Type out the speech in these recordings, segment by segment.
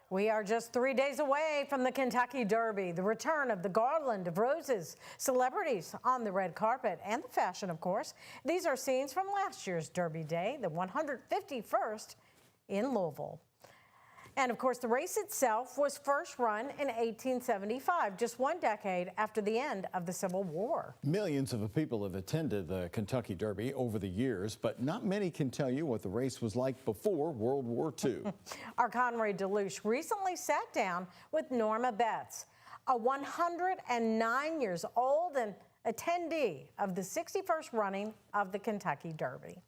We are just 3 days away from the Kentucky Derby, the return of the garland of roses, celebrities on the red carpet, and the fashion, of course. These are scenes from last year's Derby Day, the 151st in Louisville. And of course, the race itself was first run in 1875, just one decade after the end of the Civil War. Millions of people have attended the Kentucky Derby over the years, but not many can tell you what the race was like before World War II. Our Conrad DeLuche recently sat down with Norma Betts, a 109 years old and attendee of the 61st running of the Kentucky Derby.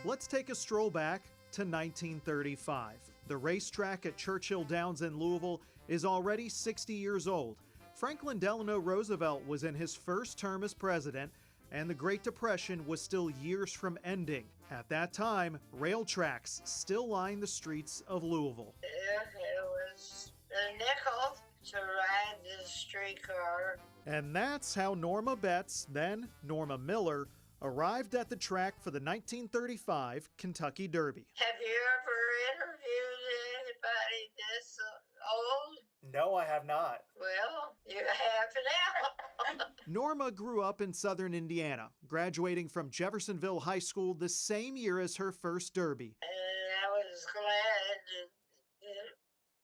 Let's take a stroll back to 1935. The racetrack at Churchill Downs in Louisville is already 60 years old. Franklin Delano Roosevelt was in his first term as president, and the Great Depression was still years from ending. At that time, rail tracks still lined the streets of Louisville. It was a nickel to ride the streetcar. And that's how Norma Betts, then Norma Miller, arrived at the track for the 1935 Kentucky Derby. Have you ever interviewed anybody this old? No, I have not. Well, you have now. Norma grew up in southern Indiana, graduating from Jeffersonville High School the same year as her first Derby. And I was glad that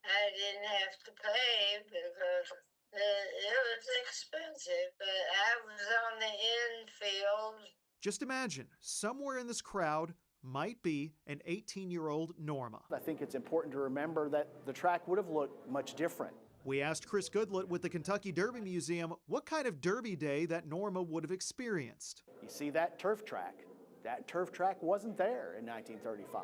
I didn't have to pay because it was expensive, but I was on the infield. Just imagine, somewhere in this crowd might be an 18-year-old Norma. I think it's important to remember that the track would have looked much different. We asked Chris Goodlett with the Kentucky Derby Museum what kind of Derby day that Norma would have experienced. You see that turf track? That turf track wasn't there in 1935.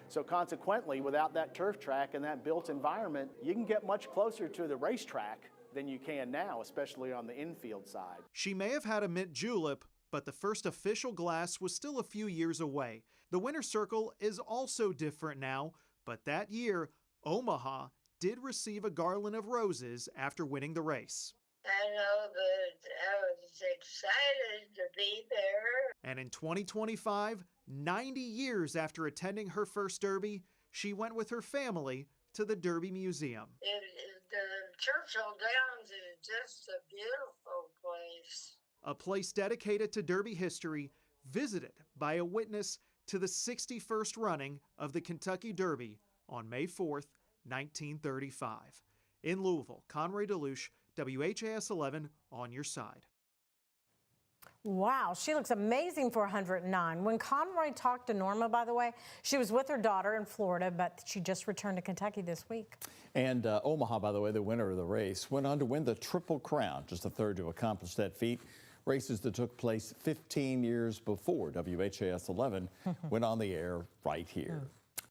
So consequently, without that turf track and that built environment, you can get much closer to the racetrack than you can now, especially on the infield side. She may have had a Mint Julep, but the first official glass was still a few years away. The winner's circle is also different now, but that year, Omaha did receive a garland of roses after winning the race. I know that I was excited to be there. And in 2025, 90 years after attending her first Derby, she went with her family to the Derby Museum. The Churchill Downs is just a beautiful place. A place dedicated to Derby history, visited by a witness to the 61st running of the Kentucky Derby on May 4th, 1935. In Louisville, Conrad DeLuche, WHAS 11 on your side. Wow, she looks amazing for 109. When Conroy talked to Norma, by the way, she was with her daughter in Florida, but she just returned to Kentucky this week. And Omaha, by the way, the winner of the race, went on to win the Triple Crown, just the third to accomplish that feat. Races that took place 15 years before WHAS 11 went on the air right here.